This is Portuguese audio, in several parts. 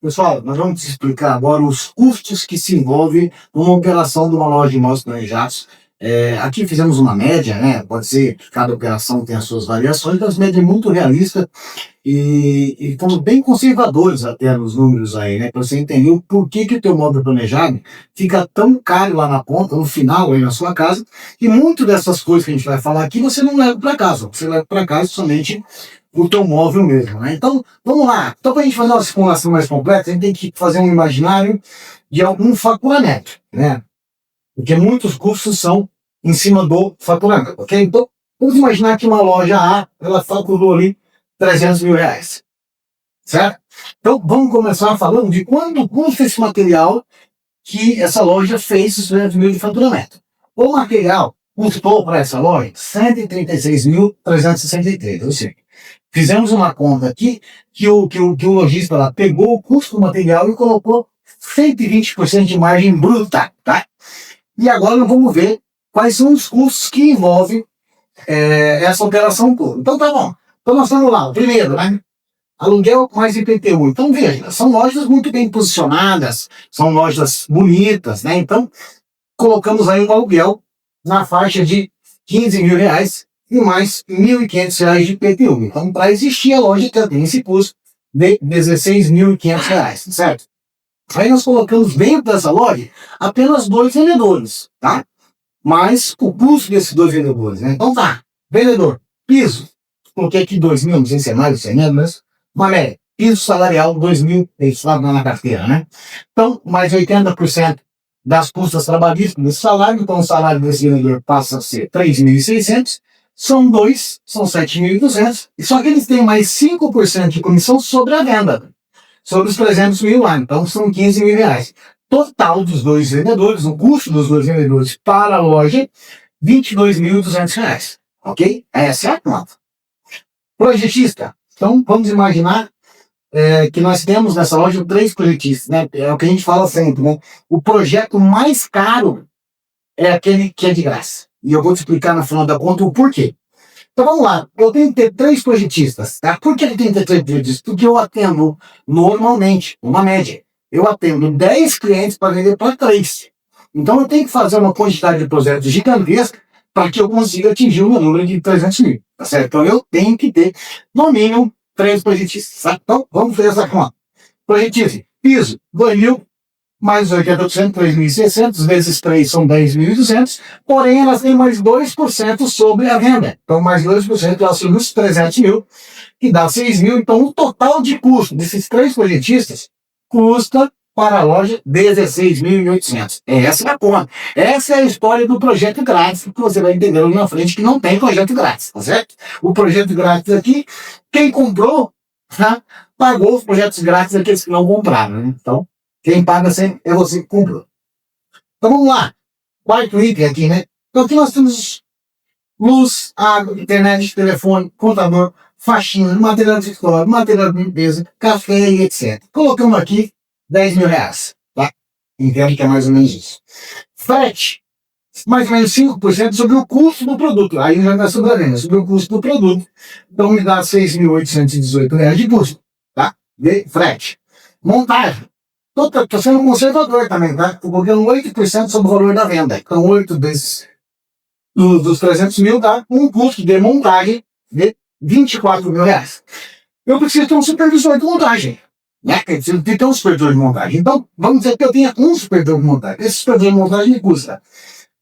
Pessoal, nós vamos explicar agora os custos que se envolvem numa operação de uma loja de imóveis planejados. Aqui fizemos uma média, né? Pode ser que cada operação tenha as suas variações, mas média muito realista e estamos bem conservadores até nos números aí, né? Para você entender o porquê que o teu imóvel planejado fica tão caro lá na ponta, no final aí na sua casa, e muito dessas coisas que a gente vai falar aqui você não leva para casa, você leva para casa somente o teu móvel mesmo, né? Então, vamos lá. Então, para a gente fazer uma simulação mais completa, a gente tem que fazer um imaginário de algum faturamento, né? Porque muitos custos são em cima do faturamento, ok? Então, vamos imaginar que uma loja A, ela faturou ali 300 mil reais, certo? Então, vamos começar falando de quanto custa esse material que essa loja fez os 300 mil de faturamento. O material custou para essa loja 136.363, ou seja, fizemos uma conta aqui que o lojista lá pegou o custo do material e colocou 120% de margem bruta, tá? E agora nós vamos ver quais são os custos que envolvem essa operação toda. Então tá bom. Então nós estamos lá. O primeiro, né? Aluguel mais IPTU. Então veja, são lojas muito bem posicionadas, são lojas bonitas, né? Então colocamos aí um aluguel na faixa de 15 mil reais e mais 1.500 reais de IPTU. Então, para existir a loja tem esse custo de 16.500 reais, certo? Aí nós colocamos dentro dessa loja apenas 2 vendedores, tá? Mas o custo desses 2 vendedores, né? Então tá, vendedor, piso, coloquei aqui 2.000, não sei se é mais ou se é menos, mas uma média, piso salarial 2.000, isso lá na carteira, né? Então, mais 80% das custas trabalhistas desse salário, então o salário desse vendedor passa a ser 3.600, são 2, são 7.200, e só que eles têm mais 5% de comissão sobre a venda, sobre os 300 mil lá, então são 15 mil reais. Total dos 2 vendedores, o custo dos 2 vendedores para a loja, 22.200 reais, ok? Essa é a conta. Projetista, então vamos imaginar que nós temos nessa loja 3 projetistas, né? É o que a gente fala sempre, né? O projeto mais caro é aquele que é de graça. E eu vou te explicar no final da conta o porquê. Então vamos lá, eu tenho que ter 3 projetistas, tá? Por que eu tenho que ter 3 projetistas? Porque eu atendo normalmente, uma média, eu atendo 10 clientes para vender para 3. Então eu tenho que fazer uma quantidade de projetos gigantesca para que eu consiga atingir o meu número de 300 mil, tá certo? Então eu tenho que ter, no mínimo, 3 projetistas, tá? Então vamos fazer essa conta. Projetista, piso, 2.000, mais 80%, 3.600, vezes 3 são 10.200, porém elas têm mais 2% sobre a venda. Então, mais 2% elas sobre os 300 mil, que dá 6 mil. Então, o total de custo desses 3 projetistas custa para a loja 16.800. Essa é a conta. Essa é a história do projeto grátis, que você vai entender ali na frente que não tem projeto grátis, tá certo? O projeto grátis aqui, quem comprou, tá, pagou os projetos grátis daqueles que não compraram, né? Então, quem paga sempre é você que comprou. Então vamos lá. Quarto item aqui, né? Então aqui nós temos luz, água, internet, telefone, contador, faxina, material de escritório, material de limpeza, café e etc. Colocamos aqui 10 mil reais, tá? Entendo que é mais ou menos isso. Frete, mais ou menos 5% sobre o custo do produto. Aí já está sobre a venda, sobre o custo do produto. Então me dá 6.818 reais de custo, tá? De frete. Montagem. Estou sendo conservador também, tá? Estou colocando 8% sobre o valor da venda. Então, 8 vezes dos 300 mil dá um custo de montagem de 24 mil reais. Eu preciso ter um supervisor de montagem, né? Eu preciso ter um supervisor de montagem. Então, vamos dizer que eu tenha um supervisor de montagem. Esse supervisor de montagem me custa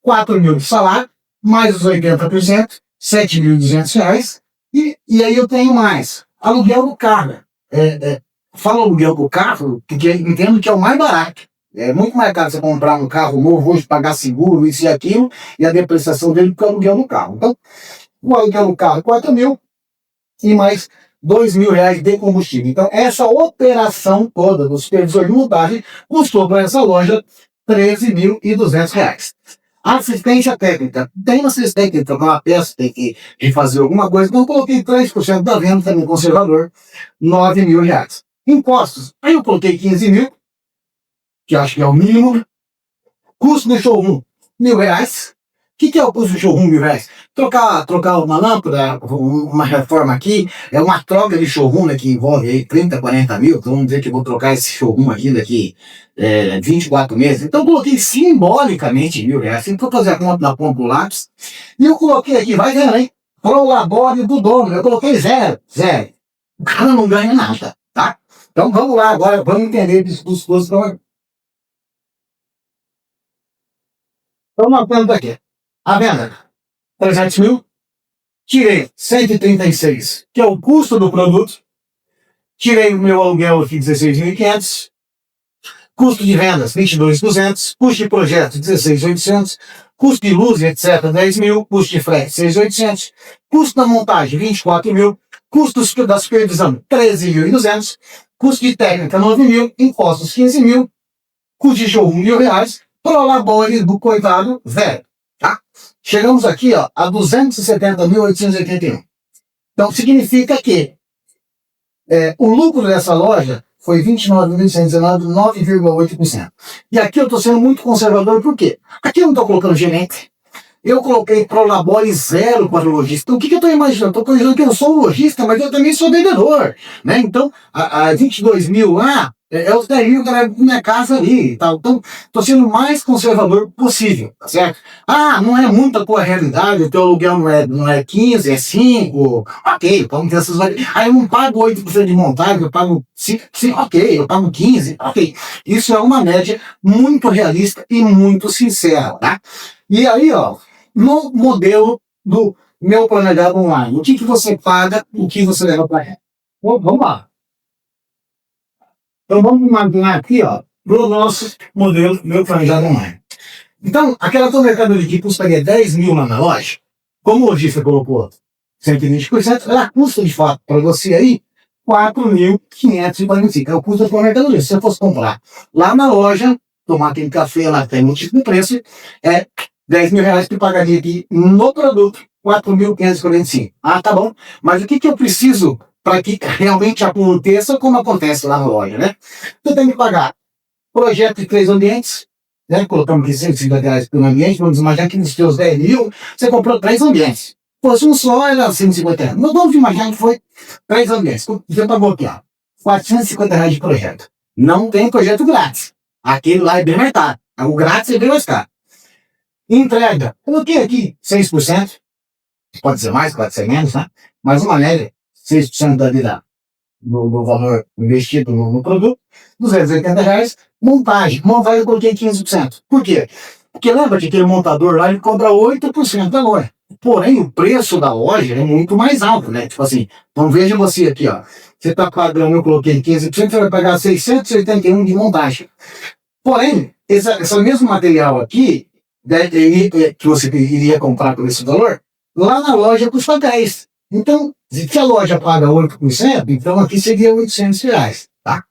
4 mil de salário, mais os 80%, 7.200 reais. E aí eu tenho mais aluguel do carro. Falo aluguel do carro, porque entendo que é o mais barato. É muito mais caro você comprar um carro novo hoje, pagar seguro, isso e aquilo, e a depreciação dele porque é o aluguel do carro. Então, o aluguel do carro é 4 mil e mais 2 mil reais de combustível. Então, essa operação toda do supervisor de montagem custou para essa loja 13.200 reais. Assistência técnica. Tem uma assistência técnica, trocar uma peça, tem que refazer alguma coisa. Então, eu coloquei 3% da venda, também conservador, 9 mil reais. Impostos. Aí eu coloquei 15 mil, que acho que é o mínimo. Custo do showroom, 1.000 reais. que é o custo de showroom, R$1.000? Trocar uma lâmpada, uma reforma aqui, é uma troca de showroom, né, que envolve aí 30, 40 mil, então vamos dizer que eu vou trocar esse showroom aqui daqui 24 meses. Então eu coloquei simbolicamente R$1.000. Então fazer a conta na ponta do lápis, e eu coloquei aqui, vai vendo, hein? Prolabore do dono, eu coloquei zero. O cara não ganha nada, tá? Então vamos lá agora, vamos entender dos custos. Então nós temos aqui a venda, 300 mil, tirei 136, que é o custo do produto, tirei o meu aluguel aqui, 16.500, custo de vendas, 22.200, custo de projeto, 16.800, custo de luz, etc., 10 mil, custo de frete, 6.800, custo da montagem, 24 mil, custo da supervisão, 13.200, custo de técnica, 9 mil, impostos, 15 mil, custo de showroom, R$1.000, prolabore do coitado, zero. Tá? Chegamos aqui ó, a 270.881. Então significa que o lucro dessa loja foi 29.119, 9,8%. E aqui eu estou sendo muito conservador, por quê? Aqui eu não estou colocando gerente. Eu coloquei Prolabore zero para o lojista. Então, o que eu estou imaginando? Estou imaginando que eu sou um lojista, mas eu também sou vendedor. Né? Então, a 22 mil lá, é os 10 mil que era minha casa ali. Tá? Então, estou sendo o mais conservador possível. Tá certo? Não é muita tua realidade, o teu aluguel não é 15, é 5. Ok, vamos ter essas variações. Aí eu não pago 8% de montagem, eu pago 5, ok, eu pago 15, ok. Isso é uma média muito realista e muito sincera. Tá? E aí, ó, no modelo do meu planejado online, o que você paga, o que você leva para renda. Vamos lá. Então vamos imaginar aqui, ó, pro nosso modelo meu planejado online. Então, aquela tua mercadoria que custaria 10 mil lá na loja, como o lojista colocou 120%, ela custa de fato para você aí 4.545. É o custo da tua mercadoria. Se você fosse comprar lá na loja, tomar aquele café lá que tem múltiplo de preço, é 10 mil reais que pagaria aqui no produto, 4.545. Tá bom. Mas o que eu preciso para que realmente aconteça como acontece lá na loja, né? Você tem que pagar projeto de 3 ambientes, né? Colocamos aqui 150 reais por ambiente, vamos imaginar que nos seus 10 mil, você comprou 3 ambientes. Se fosse um só, era 150 reais. Mas vamos imaginar que foi 3 ambientes. Você pagou aqui, ó, 450 reais de projeto. Não tem projeto grátis. Aquele lá é bem mais caro. O grátis é bem mais caro. Entrega. Coloquei aqui 6%. Pode ser mais, pode ser menos, né? Mas uma média, 6% do valor investido no produto, 280 reais. Montagem eu coloquei 15%. Por quê? Porque lembra que aquele montador lá, ele cobra 8% da loja. Porém, o preço da loja é muito mais alto, né? Tipo assim, então veja você aqui, ó. Você está pagando, eu coloquei 15%, você vai pagar 681 de montagem. Porém, esse mesmo material aqui, que você iria comprar por esse valor, lá na loja custa 10. Então, se a loja paga 8%, então aqui seria 800 reais, tá?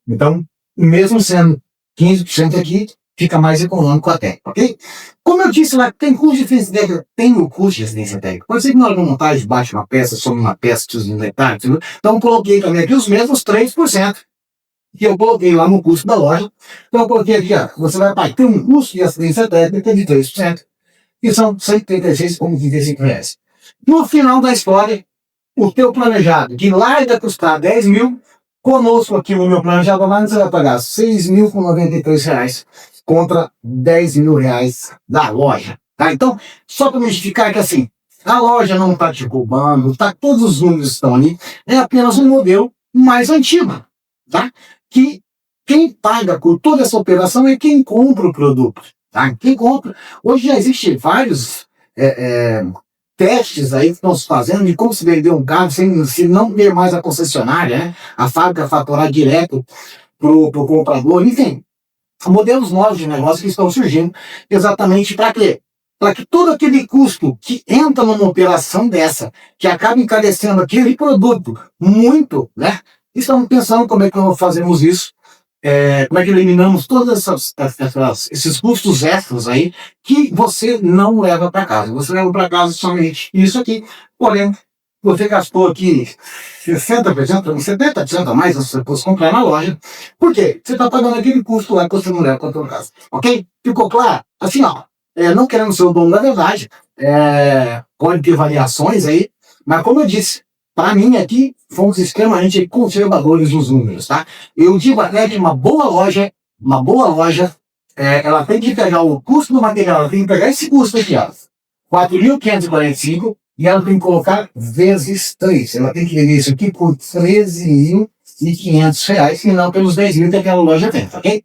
Então, mesmo sendo 15% aqui, fica mais econômico até, ok? Como eu disse lá, tem custo de residência técnica, tem o custo de residência técnica. Pode ser que na hora da montagem baixe uma peça, some uma peça, precisa de um detalhe, entendeu? Então, coloquei também aqui os mesmos 3% que eu coloquei lá no custo da loja. Então, eu coloquei aqui, ó, você vai ter um custo de assistência técnica de 3%, que são 136,35 reais. No final da história, o teu planejado, que lá ia custar 10 mil, conosco aqui no meu planejado online, você vai pagar 6.093 reais contra 10 mil reais da loja. Tá? Então, só para justificar que assim, a loja não está te roubando, tá, todos os números estão ali, é apenas um modelo mais antigo. Tá? Que quem paga por toda essa operação é quem compra o produto. Tá? Quem compra. Hoje já existem vários testes aí que estão se fazendo de como se vender um carro se não ter mais a concessionária, né? A fábrica faturar direto pro comprador, enfim. Modelos novos de negócio que estão surgindo exatamente para quê? Para que todo aquele custo que entra numa operação dessa, que acaba encarecendo aquele produto muito, né? Estamos pensando como é que nós fazemos isso, como é que eliminamos todos esses custos extras aí que você não leva para casa. Você leva para casa somente isso aqui, porém, você gastou aqui 60%, 70% a mais, você pode comprar na loja. Por quê? Você está pagando aquele custo lá que você não leva para a sua casa. Ok? Ficou claro? Assim, ó. não querendo ser o dono da verdade, pode ter variações aí, mas como eu disse, para mim aqui, fomos extremamente conservadores nos números, tá? Eu digo até que uma boa loja, ela tem que pegar o custo do material, ela tem que pegar esse custo aqui, ó, 4.545, e ela tem que colocar vezes 3. Ela tem que vender isso aqui por R$ 13.500, e não pelos 10 mil que aquela loja tem, ok?